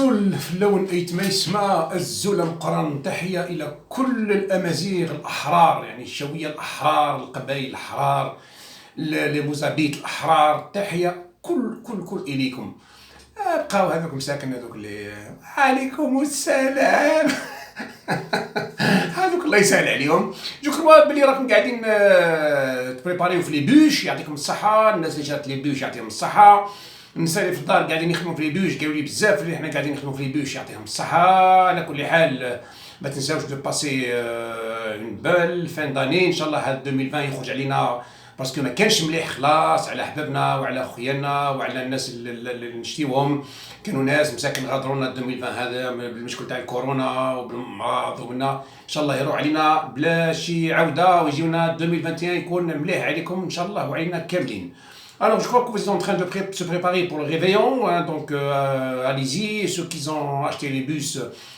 الزول في اللون أيت ما يسمى الزول مقرن. تحية إلى كل الأمازيغ الأحرار، يعني الشوية الأحرار، القبائل الأحرار، المزابيط الأحرار. تحية كل إليكم. بقاو هذوك مساكن هذوك اللي عليكم السلام هذوك الله يسهل عليهم. جو كروا بلي راكم قاعدين تبريباريو في لي بوش، يعطيكم الصحة. الناس اللي شات لي بوش يعطيهم الصحة. النساء اللي في الدار قاعدين يخدموا في لي بوش قالوا لي بزاف اللي حنا قاعدين نخدموا في لي بوش يعطيهم الصحة. على كل حال ما تنساوش دو باسي اون بال فان داني ان شاء الله. هاد 2020 يخرج علينا باسكو ما كانش مليح خلاص على احبابنا وعلى خويانا وعلى الناس اللي نشتيوهم. كانوا ناس مساكن غادرونا 2020 هذا بالمشكل تاع الكورونا وبالمرض ومنا. ان شاء الله يروح علينا بلا شي عوده ويجيونا 2021 يكون مليح عليكم ان شاء الله وعلينا كاملين. Alors, je crois que vous êtes en train de se préparer pour le réveillon, hein, donc allez-y. Ceux qui ont acheté les bus,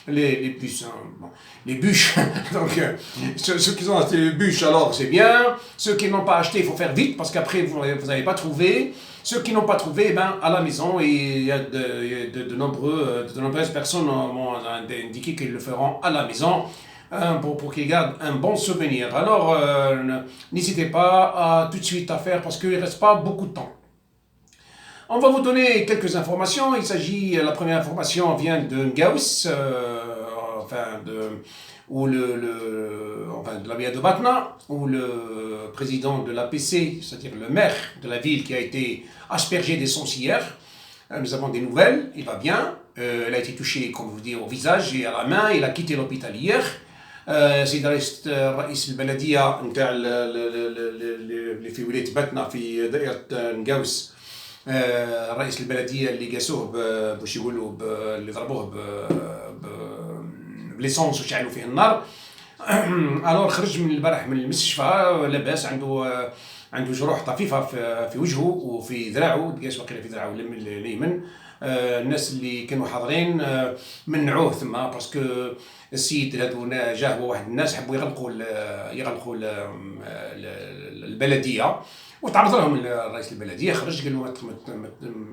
les bus, bon, les bûches, donc ceux qui ont acheté les bûches, alors c'est bien. Ceux qui n'ont pas acheté, il faut faire vite parce qu'après vous n'allez pas trouver. Ceux qui n'ont pas trouvé, ben à la maison, et il y a de nombreuses personnes m'ont indiqué qu'ils le feront à la maison. Pour qu'ils gardent un bon souvenir. Alors, n'hésitez pas à tout de suite à faire parce qu'il ne reste pas beaucoup de temps. On va vous donner quelques informations. La première information vient de Ngaous, de la ville de Batna, où le président de l'APC, c'est-à-dire le maire de la ville qui a été aspergé d'essence hier. Nous avons des nouvelles, il va bien. Elle a été touchée, comme vous dites, au visage et à la main. Il a quitté l'hôpital hier. سيد رئيس البلدية نتاع اللي في ولاية باتنا في دائرة نقاوس، رئيس البلدية اللي قاسوه باش يقولوا اللي ضربوه بليسونس وشعلوا فيه النار. الور خرج من البارح من المستشفى لاباس، عنده جروح طفيفة في وجهه وفي ذراعه، قاس وقيله في ذراعه اليمين. الناس اللي كانوا حاضرين منعوه ثم باسكو السيد هذو جاه واحد الناس حبوا يغلقوا البلديه، وتعرض لهم رئيس البلديه، خرج قال له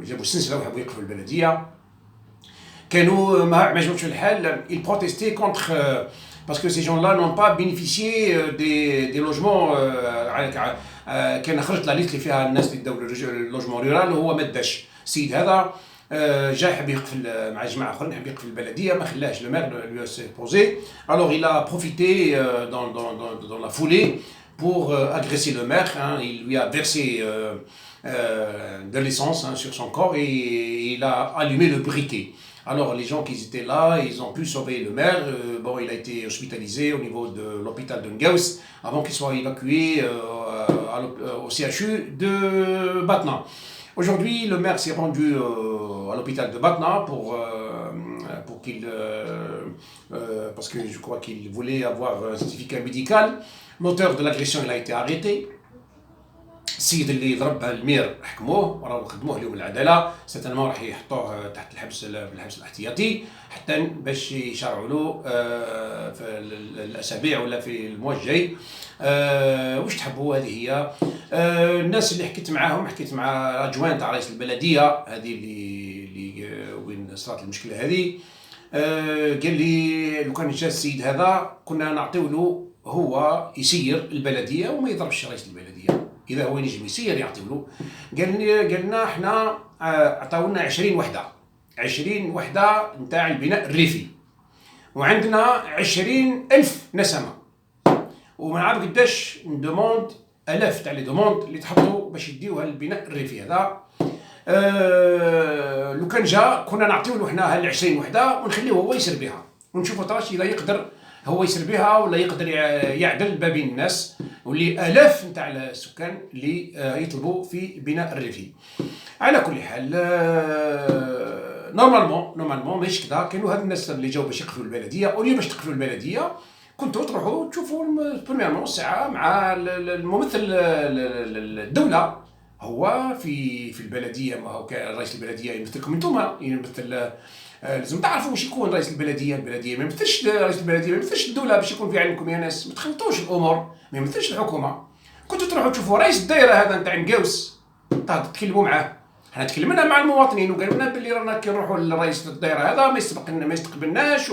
جابوا السنسله وحبوا يقفلوا البلديه. كانوا ما عجبهمش الحال. ils protestaient contre parce que ces gens-là n'ont pas bénéficié des logements. كان خرجت لا ليست اللي فيها الناس اللي داو اللوجمون رورال وهو ما داش. السيد هذا جا يحب يقفل مع جماعه اخرين، يحب يقفل البلديه، ما خلاش لو مير lui s'est posé. Alors il a profité dans la foulée pour agresser le maire, hein. Il lui a versé de l'essence, hein, sur son corps et il a allumé le briquet. Alors les gens qui étaient là, ils ont pu sauver le maire. Bon, il a été hospitalisé au niveau de l'hôpital de Ngaous avant qu'il soit évacué au CHU de Batna. Aujourd'hui, le maire s'est rendu à l'hôpital de Batna pour qu'il parce que je crois qu'il voulait avoir un certificat médical. L'auteur de l'agression, il a été arrêté. السيد اللي ضرب المير حكموه وراهو خدموه اليوم العداله، سيتنما راح يحطوه تحت الحبس الاحتياطي حتى باش يشرعوا له في الاسابيع ولا في الموجه الجاي. واش تحبوا؟ هذه هي الناس اللي حكيت معاهم. حكيت مع ادجوان تاع رئيس البلديه هذه اللي وين صارت المشكله هذه. قال لي لو كان جا السيد هذا كنا نعطيو له هو يسير البلديه وما يضربش رئيس البلديه. اذا هو ينجم يسير يعطيو له. قال لنا احنا عطاونا 20 وحده نتاع البناء الريفي، وعندنا 20,000 نسمه، وما نعرف قداش ندوموند الاف تاع لي دوموند اللي تحطوا باش يديوها للبناء الريفي هذا. لو كان جا كنا نعطيو له حنا هال 20 وحده ونخليه هو يسير بها، ونشوفوا تراش اذا يقدر هو يسير بها ولا يقدر يعدل ما بين الناس واللي الاف نتاع السكان اللي يطلبوا في بناء الريفي. على كل حال نورمالمون ماشي كذا. كانوا هاد الناس اللي جاوا باش يقفلوا البلديه، اولي باش تقفلوا البلديه كنتوا تروحوا تشوفوا بريميرمون ساعه مع الممثل الدوله. هو في البلديه، ما هو رئيس البلديه يمثلكم انتوما، يمثل لازم تعرفوا واش يكون رئيس البلديه ما يمثلش رئيس البلديه، ما يمثلش الدوله باش يكون في علمكم يا ناس. ما تخلطوش الامور، ما يمثلش الحكومه. كنتوا تروحوا تشوفوا رئيس الدائره هذا نتاع نقاوس تكلموا معاه، حنا تكلمنا مع المواطنين وقالوا لنا باللي رانا كي نروحوا لرئيس الدائره هذا ما يستقبلناش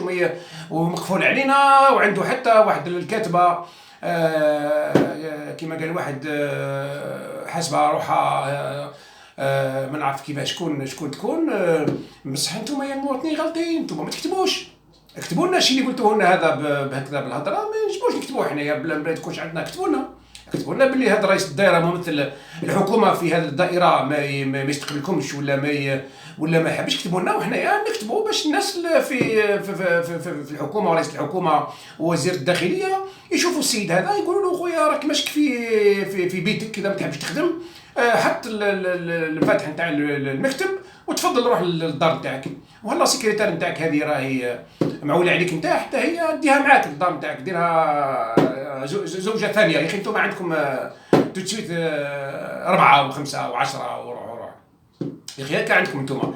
ومقفول علينا، وعنده حتى واحد الكاتبه كما قال واحد حاسبه روحها ما نعرف كيفاش شكون تكون، بصح انتم يا المواطنين غالطين، انتم ما تكتبوش، اكتبوا لنا الشيء اللي قلتوه لنا هذا بهكذا بالهضره، ما نجموش نكتبوه حنايا بلا ما تكونش عندنا. كتبوا لنا باللي هذا رئيس الدائره ممثل الحكومه في هذه الدائره ما يستقبلكمش ولا ما يحبش، كتبوا لنا وحنايا نكتبوا باش الناس في الحكومه ورئيس الحكومه ووزير الداخليه يشوفوا السيد هذا يقولوا له خويا راك ماشك في بيتك كذا ما تحبش تخدم، حط الفاتح نتاع المكتب وتفضل روح للدار نتاعك، وهلا السكرتير نتاعك هذه راهي معوله عليك نتاع حتى هي ديها معاك للدار نتاعك، ديرها زوجه ثانيه. يا اخي انتم عندكم توتسويت 4 و5 و10 وروح يا اخي هكا عندكم انتم.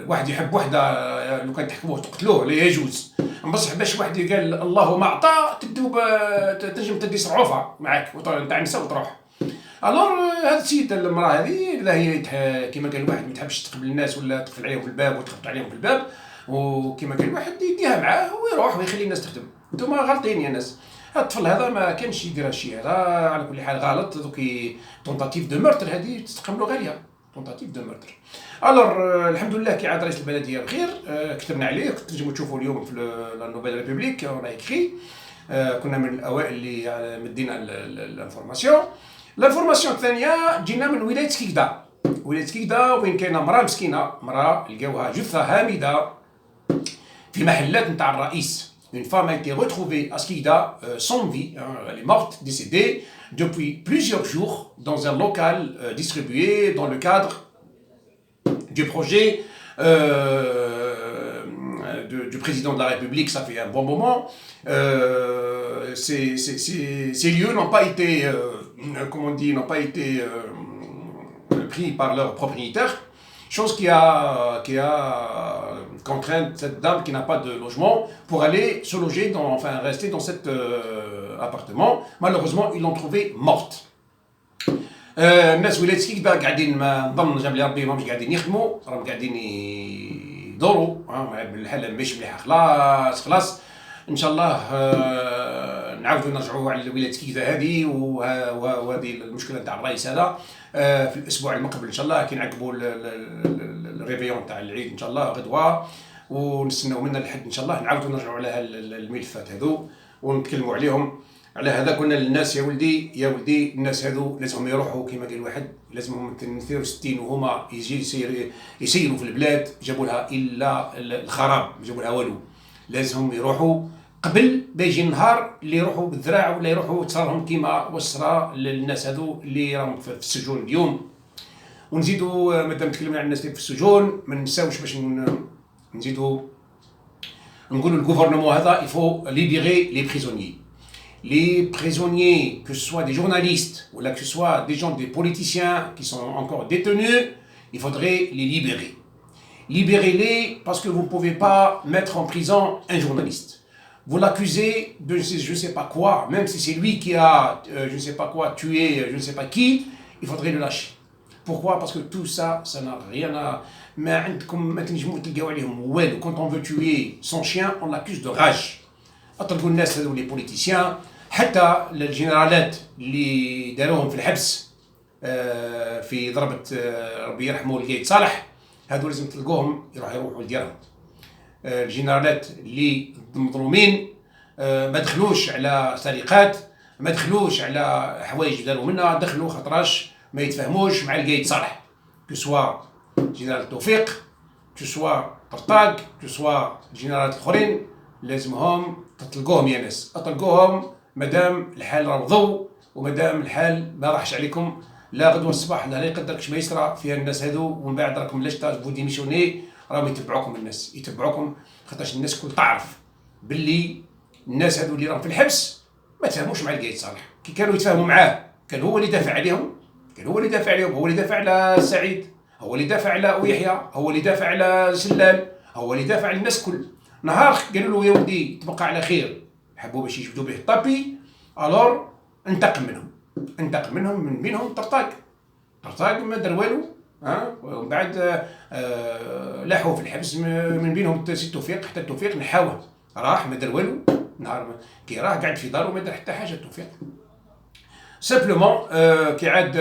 واحد يحب وحده لو كان تحكموه تقتلوه لا يجوز، بصح باش واحد قال الله ما اعطى تدوب تنجم تدي صعوفه معاك نتاع النساء وتروح. الور هذا السيد المراه هذه لا هي كما قال واحد ما تحبش تقبل الناس ولا تقفل عليهم في الباب وتخبط عليهم في الباب، وكما قال واحد يديها معاه ويروح ويخلي الناس تخدم. انتم غالطين يا ناس، هذا الطفل هذا ما كانش يدير هالشيء هذا، على كل حال غلط. دوك تونتاتيف دو مورتر هذه تستقبلوا غاليه، تونتاتيف دو مورتر. الور الحمد لله كي عاد رئيس البلديه بخير، كتبنا عليه، تنجموا تشوفوا اليوم في لا نوفيل ريبوبليك اون ايكري، كنا من الاوائل اللي مدينا الانفورماسيون الثانيه جينا من ولايه سكيكدا. ولايه سكيكدا وين كاينه مراه مسكينه، مراه لقاوها جثه هامده في محلات نتاع الرئيس. Une femme a été retrouvée à Skikda sans vie, elle est morte, décédée depuis plusieurs jours dans un local distribué dans le cadre du projet du président de la République. Ça fait un bon moment. Ces lieux n'ont pas été, comment on dit, n'ont pas été pris par leurs propriétaires. Chose qui a contraint cette dame qui n'a pas de logement pour aller se loger, rester dans cet appartement. Malheureusement, ils l'ont trouvée morte. الناس ولاد سكيكدا قاعدين ما نظن جاب لي ربي ماهمش قاعدين يخدموا، راهم قاعدين يدوروا بالحل ماشي مليحه. خلاص ان شاء الله نعاودوا نرجعوا على ولاد سكيكدا هذه وهذه المشكله نتاع الرئيس هذا في الاسبوع المقبل ان شاء الله كي نعقبوا الريفيون تاع العيد ان شاء الله غدوه، ونستناو منا الحد ان شاا الله نعاودوا نرجعوا على الملفات هذو ونتكلموا عليهم. على هذا قلنا للناس يا ولدي الناس هذو لازمهم يروحوا كما قال واحد، لازمهم 62 وهما يسيروا في البلاد، جابوا لها الا الخراب، ما جابوا لها والو. لازمهم يروحوا قبل بيجي النهار اللي يروحوا بالذراع ولا يروحوا تصرهم كيما وصرا للناس هذو اللي راهم في السجون اليوم. ونزيدوا مادام تكلمنا عن الناس اللي في السجون ما نساوش باش نزيدوا نقولوا الغوفرنمون هذا il faut libérer les prisonniers. Les prisonniers, que ce soit des journalistes ou là que ce soit des gens, des politiciens qui sont encore détenus, il faudrait les libérer. Libérez-les parce que vous ne pouvez pas mettre en prison un journaliste. Vous l'accusez de je ne sais pas quoi, même si c'est lui qui a je ne sais pas quoi tué je ne sais pas qui, il faudrait le lâcher. Pourquoi? Parce que tout ça, ça n'a rien à... ما عندكم ما تنجموا تلقاو عليهم والو. Quand on veut tuer son chien, on l'accuse de rage. اطلقوا الناس هذو لي بوليتيسيان، حتى الجنرالات اللي داروهم في الحبس في ضربة ربي يرحمه القايد صالح، هذو لازم تلقوهم يروحوا لديارهم. الجنرالات اللي مظلومين ما دخلوش على سرقات، ما دخلوش على حوايج داروا منها، دخلوا خاطراش ما يتفاهموش مع القايد صالح، كو سوا جنرال توفيق، كو سوا طرطاق، كو سوا الجنرالات الاخرين. لازمهم تطلقوهم يا ناس، اطلقوهم مادام الحال راه ضو ومادام الحال ما راحش عليكم لا غدوه الصباح لا يقدركش ما يسرى فيها الناس هذو، ومن بعد راكم لاش تاجبوا ديميسيوني راهم يتبعوكم الناس، يتبعوكم خاطرش الناس كل تعرف باللي الناس هذو اللي راهم في الحبس ما تفاهموش مع القايد صالح. كي كانوا يتفاهموا معاه كان هو اللي دافع عليهم، هو اللي دافع على سعيد، هو اللي دافع على يحيى، هو اللي دافع على سلال، هو اللي دافع على الناس كل. نهار قالوا له يا ودي تبقى على خير، حبوا باش يشبدوا به الطابي، الور انتقم منهم من بينهم طرطاق. طرطاق ما دار والو. ومن بعد لاحوا في الحبس، من بينهم سي توفيق، حتى توفيق نحاوه، راح ما دار والو. نهار كي راه قاعد في دارو ما دار حتى حاجه توفيق. سامبلومون كي عاد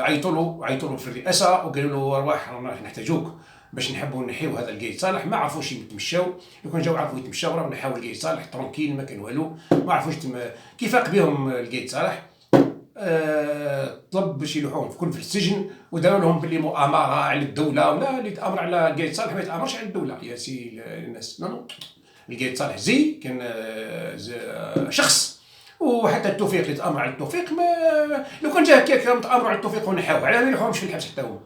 عيطوا له في الرئاسه وقالوا له ارواح رانا نحتاجوك باش نحبوا نحيو هذا القايد صالح. ما عرفوش يتمشاو، لو كان جاو عرفوا يتمشاو راهم نحاو القايد صالح ترونكيل، ما كان والو، ما عرفوش كي فاق بهم القايد صالح طلب باش يلوحوهم في السجن، وداروا لهم باللي مؤامره على الدوله، ولا اللي يتامر على القايد صالح ما يتامرش على الدوله يا سي الناس. نو القايد صالح كان شخص، وحتى التوفيق اللي تامر على التوفيق، ما لو كان جا هكاك تامروا على التوفيق ونحاوه، علاه ما يلوحوهمش في الحبس حتى هو؟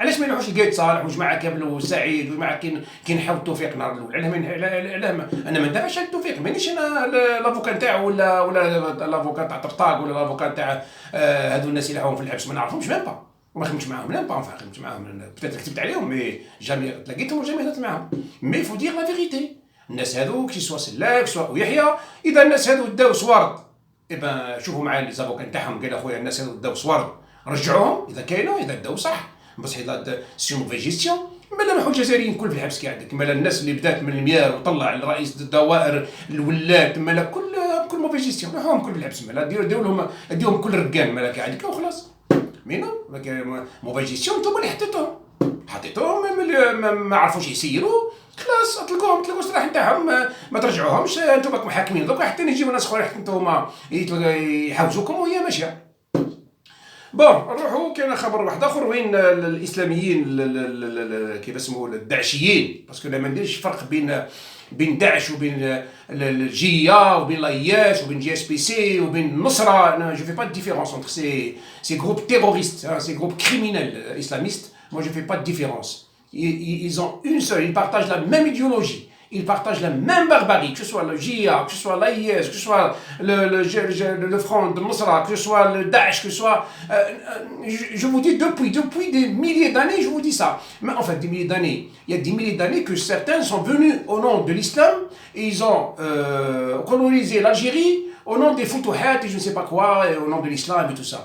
علاش ما يلوحوش القايد صالح وجماعه كامل وسعيد وجماعه كي نحاو التوفيق نهار الاول؟ علاه انا ما ندافعش على التوفيق، مانيش انا لافوكا نتاعو ولا لافوكا تاع طرطاق ولا لافوكا تاع هذو الناس اللي راهم في الحبس، ما نعرفهمش ميم با، وما خدمتش معاهم ميم با، ما خدمتش معاهم، بتات كتبت عليهم مي جامي تلاقيتهم وجامي هضرت معاهم. مي فو دير لا فيغيتي، الناس هذو كي سوا سلاك سوا يحيى، اذا الناس هذو داو صوارد، ايبا شوفوا معايا لي زافوكا نتاعهم، قال اخويا الناس هذو داو صوارد رجعوهم اذا كاينه، اذا داو صح، بصح اذا سي موفي جيستيون مالا نحو الجزائريين كل في الحبس كي عندك، مالا الناس اللي بدات من المياه وطلع الرئيس الدوائر الولات، مالا كل موفي جيستيون نحوهم كل في الحبس، مالا ديروا لهم اديهم كل رقان مالا كي عندك وخلاص. مينو موفي جيستيون انتم اللي حطيتوهم ما عرفوش يسيروا، خلاص اطلقوهم السراح نتاعهم، ما ترجعوهمش، انتم راكم حاكمين دوكا حتى يجيو ناس اخرين انتم يحوزوكم وهي ماشيه. بون نروحوا كاين خبر واحد اخر، وين الاسلاميين كيف اسموا الداعشيين، باسكو ما نديرش فرق بين داعش وبين الجيه وبين لاياش وبين جي اس بي سي وبين النصره. جو في با دو ديفيرونس انتر سي جروب تيروريست، سي جروب كريمينال اسلاميست. Moi je fais pas de différence. Ils ont une seule, ils partagent la même idéologie. Ils partagent la même barbarie, que ce soit le JIA, que ce soit l'AIS, que ce soit le Front de Nusra, que ce soit le Daesh, que ce soit... je vous dis depuis des milliers d'années, je vous dis ça. Mais en fait, des milliers d'années. Il y a des milliers d'années que certains sont venus au nom de l'islam et ils ont colonisé l'Algérie au nom des Foutouhat et je ne sais pas quoi, et au nom de l'islam et tout ça.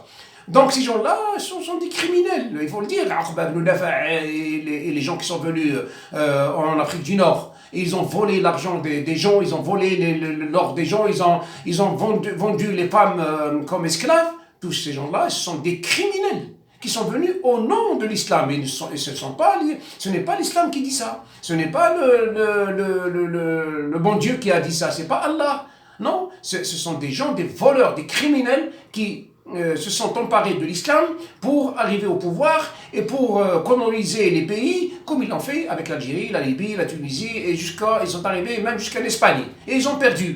Donc ces gens-là sont des criminels, il faut le dire. Et les gens qui sont venus en Afrique du Nord, ils ont volé l'argent des gens, ils ont volé l'or des gens, ils ont vendu les femmes comme esclaves. Tous ces gens-là, ce sont des criminels qui sont venus au nom de l'islam. Et ce n'est pas l'islam qui dit ça. Ce n'est pas le bon Dieu qui a dit ça. C'est pas Allah. Non, ce sont des gens, des voleurs, des criminels qui se sont emparés de l'islam pour arriver au pouvoir et pour coloniser les pays comme ils l'ont fait avec l'Algérie, la Libye, la Tunisie et ils sont arrivés même jusqu'à l'Espagne et ils ont perdu.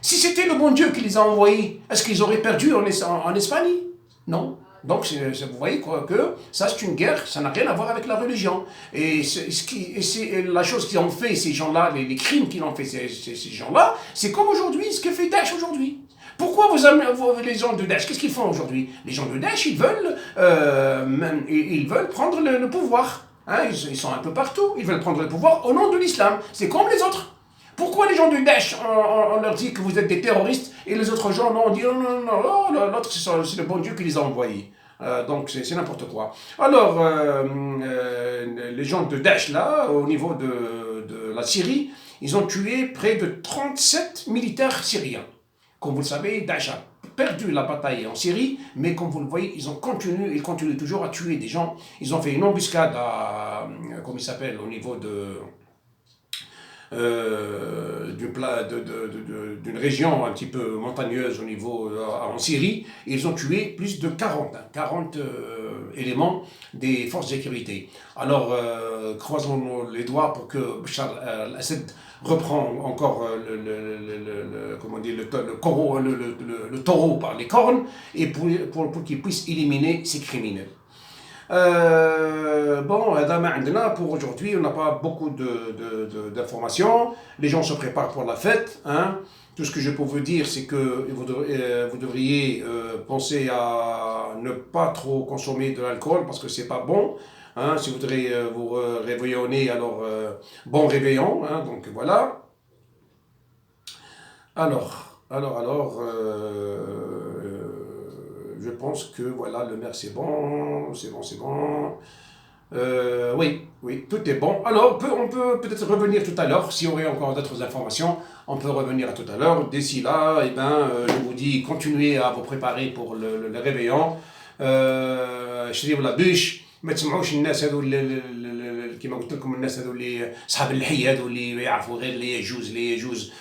Si c'était le bon Dieu qui les a envoyés, est-ce qu'ils auraient perdu en Espagne? Non. Donc vous voyez que ça c'est une guerre, ça n'a rien à voir avec la religion. Et c'est la chose qu'ils ont fait ces gens-là, les crimes qu'ils ont fait ces gens-là, c'est comme aujourd'hui ce que fait Daesh aujourd'hui. Pourquoi les gens de Daesh, qu'est-ce qu'ils font aujourd'hui? Les gens de Daesh, ils veulent prendre le pouvoir. Hein, ils sont un peu partout, ils veulent prendre le pouvoir au nom de l'islam. C'est comme les autres. Pourquoi les gens de Daesh, on leur dit que vous êtes des terroristes, et les autres gens, non, on dit non, l'autre c'est le bon Dieu qui les a envoyés. Donc c'est n'importe quoi. Alors, les gens de Daesh, là, au niveau de la Syrie, ils ont tué près de 37 militaires syriens. Comme vous le savez, Daesh a perdu la bataille en Syrie, mais comme vous le voyez, ils continuent toujours à tuer des gens. Ils ont fait une embuscade comment il s'appelle, au niveau d'une région un petit peu montagneuse au niveau en Syrie. Ils ont tué plus de 40 éléments des forces de sécurité. Alors, croisons les doigts pour que Bachar al-Assad reprend encore le taureau par les cornes et pour qu'il puisse éliminer ces criminels. Bon, pour aujourd'hui, on n'a pas beaucoup d'informations. Les gens se préparent pour la fête. Hein. Tout ce que je peux vous dire, c'est que vous devriez penser à ne pas trop consommer de l'alcool parce que c'est pas bon. Hein. Si vous voudrez vous réveillonner, alors bon réveillon. Hein. Donc voilà. Alors. je pense que voilà, le maire c'est bon, c'est bon, c'est bon. Oui, oui, tout est bon. Alors, on peut peut-être revenir tout à l'heure, s'il y aurait encore d'autres informations, on peut revenir à tout à l'heure. D'ici là, eh ben, je vous dis, continuez à vous préparer pour le réveillon. شريوا لا بيش ما تسمعوش الناس هذو كيما قلت لكم الناس هذو اللي اصحاب اللحيه هذو اللي يعرفوا غير اللي يجوز اللي يجوز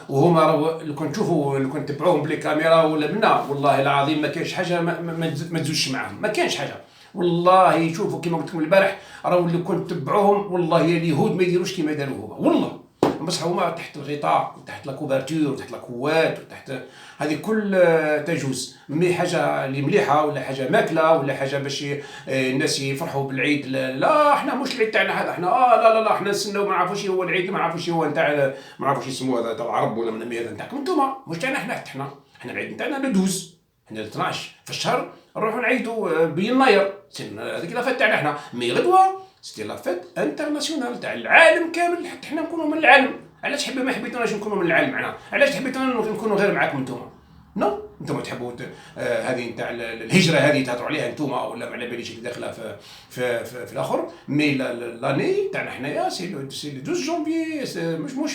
وهما لو كنت تشوفوا لو كنت تتبعوهم بلي كاميرا ولا منا والله العظيم ما كاينش حاجه ما تزوجش معاهم ما كاينش حاجه والله شوفوا كيما قلت لكم البارح راهو لو كنت تتبعوهم والله يا اليهود ما يديروش كيما داروا هما والله بصح هما تحت الغطاء وتحت لا كوفرتور وتحت لا كوات وتحت هذه كل تجوز مي حاجه اللي مليحه ولا حاجه ماكله ولا حاجه باش الناس يفرحوا بالعيد لا احنا مش العيد تاعنا هذا احنا لا احنا نستناو ما نعرفوش هو العيد ما نعرفوش هو نتاع ما نعرفوش يسموه هذا تاع العرب ولا من هذا نتاعكم انتوما مش تاعنا احنا العيد نتاعنا ندوز احنا 12 في الشهر نروحوا نعيدوا بيناير هذيك لا فات تاعنا احنا مي غدوه سيتي لا فيت انترناسيونال تاع العالم كامل حتى حنا نكونوا من العالم علاش ما حبيتوناش نكونوا من العالم معنا علاش حبيتونا نكونوا غير معاكم نتوما نو نتوما تحبوا هذه نتاع الهجره هذه تهضروا عليها نتوما ولا ما على باليش اللي داخله في الاخر مي لاني تاعنا حنايا سي لو 12 جونفي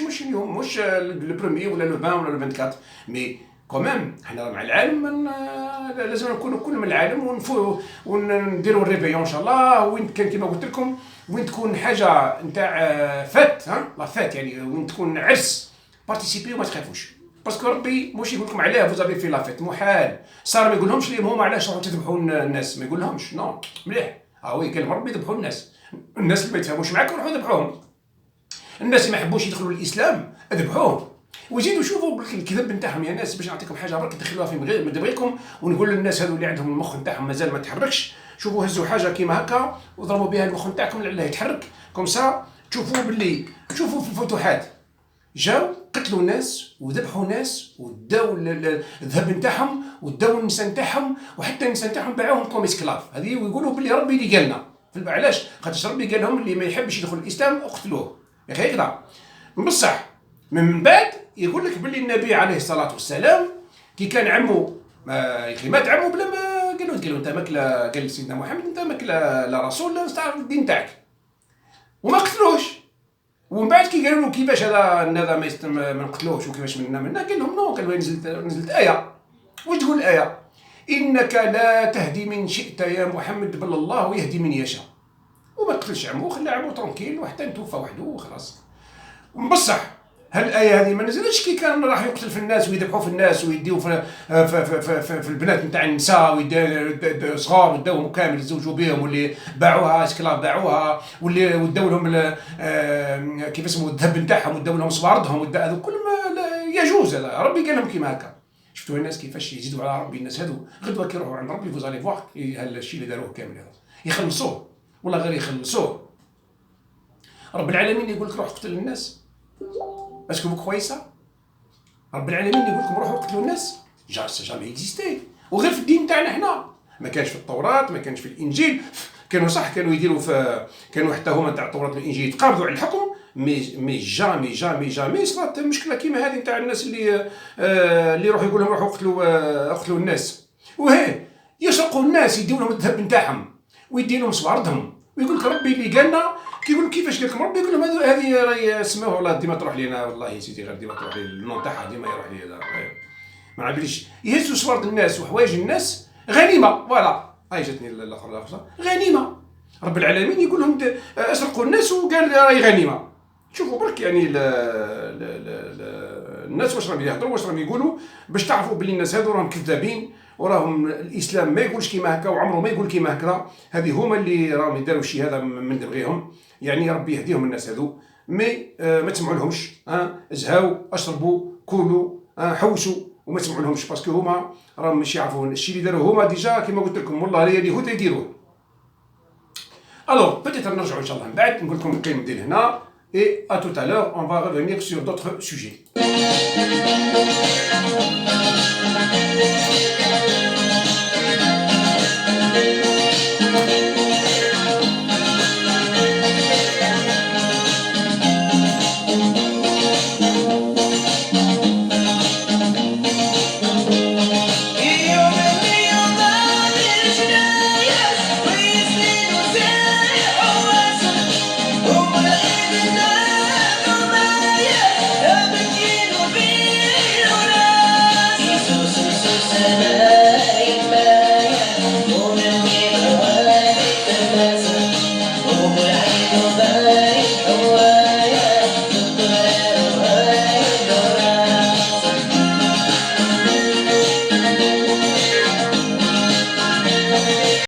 مش اليوم مش لو بروميي ولا لو 20 ولا لو 24 مي كومام حنا مع العالم لازم نكونوا كل من العالم ونديروا الريفيون ان شاء الله وين كان كيما قلت لكم وين تكون حاجه نتاع فات لا فات يعني وين تكون عرس بارتيسيبي وما تخافوش باسكو ربي مش يقول لكم عليها فوزافي في لا فات محال صار ما يقولهمش ليهم هما علاش راحوا تذبحوا الناس ما يقولهمش نو مليح وي كلمه ربي يذبحوا الناس اللي ما يتفاهموش معاك روحوا ذبحوهم الناس اللي ما يحبوش يدخلوا الاسلام ذبحوهم وزيدوا شوفوا الكذب نتاعهم يا ناس باش نعطيكم حاجه برك تدخلوها في مدبريكم ونقول للناس هذو اللي عندهم المخ نتاعهم مازال ما تحركش شوفوا هزوا حاجه كيما هكا وضربوا بها المخ نتاعكم لعله يتحرك كوم سا تشوفوا باللي تشوفوا في الفتوحات جاو قتلوا ناس وذبحوا ناس وداو الذهب نتاعهم وداو النساء نتاعهم وحتى النساء نتاعهم باعوهم كوم اسكلاف هذه ويقولوا باللي ربي اللي قالنا علاش خاطر ربي قال لهم اللي ما يحبش يدخل الاسلام اقتلوه يا اخي هكذا بصح من بعد يقول لك باللي النبي عليه الصلاه والسلام كي كان عمو مات عمو بلا ما قالوا انت ماك قال سيدنا محمد انت ماك لا رسول لا نستعرف الدين تاعك وما قتلوش ومن بعد كي قالوا له كيفاش هذا ما نقتلوش وكيفاش منا قال لهم نو قال نزلت ايه واش تقول الايه انك لا تهدي من شئت يا محمد بل الله يهدي من يشاء وما قتلش عمو خلى عمو ترونكيل وحتى نتوفى وحده وخلاص بصح هالآية هذه ما نزلتش كي كان راح يقتل في الناس ويذبحوا في الناس ويديو في البنات نتاع النساء ويديو صغار وداوهم كامل يتزوجوا بهم واللي باعوها اسكلاف باعوها واللي وداو لهم كيف اسمه الذهب نتاعهم وداو لهم صواردهم هذا كل ما يجوز هذا ربي قال لهم كيما هكا شفتوا الناس كيفاش يزيدوا على ربي الناس هذو غدوه كي يروحوا عند ربي فوزالي فواغ هالشيء اللي داروه كامل هذا يخلصوه والله غير يخلصوه رب العالمين يقول لك روح قتل الناس اسكو vous croyez ça رب العالمين يقول لكم روحوا قتلوا الناس جامي اكزيستي وغير في الدين تاعنا احنا ما كانش في التوراة ما كانش في الانجيل كانوا صح كانوا يديروا كانوا حتى هما تاع التوراة والانجيل يتقابضوا على الحكم مي جامي صارت مشكله كيما هذه تاع الناس اللي يروحوا يقول لهم روحوا قتلوا الناس وهي يسرقوا الناس يديو لهم الذهب نتاعهم ويديو لهم صواردهم ويقول لك ربي اللي قالنا كيقول كيفاش قال لكم ربي يقول لهم هذه راهي سموها والله ديما تروح لينا والله يا سيدي غير ديما تروح لي النون تاعها ديما يروح لي هذا ما عرفش يهزوا صوارد الناس وحوايج الناس غنيمه فوالا هاي جاتني الاخر غنيمه رب العالمين يقول لهم اسرقوا الناس وقال راهي غنيمه شوفوا برك يعني الناس واش راهم يهضروا واش راهم يقولوا باش تعرفوا باللي الناس هذو راهم كذابين وراهم الاسلام ما يقولش كيما هكا وعمره ما يقول كيما هكذا هذه هما اللي راهم يداروا الشيء هذا من دبغيهم يعني ربي يهديهم الناس هذو مي ما تسمعوا لهمش ازهاو اشربوا كولوا حوسوا وما تسمعوا لهمش باسكو هما راهم مش يعرفوا الشيء اللي داروه هما ديجا كيما قلت لكم والله اليهود يديروه الوغ بيتيتر نرجعوا ان شاء الله من بعد نقول لكم نقيم ندير هنا et à tout à l'heure on va revenir sur d'autres sujets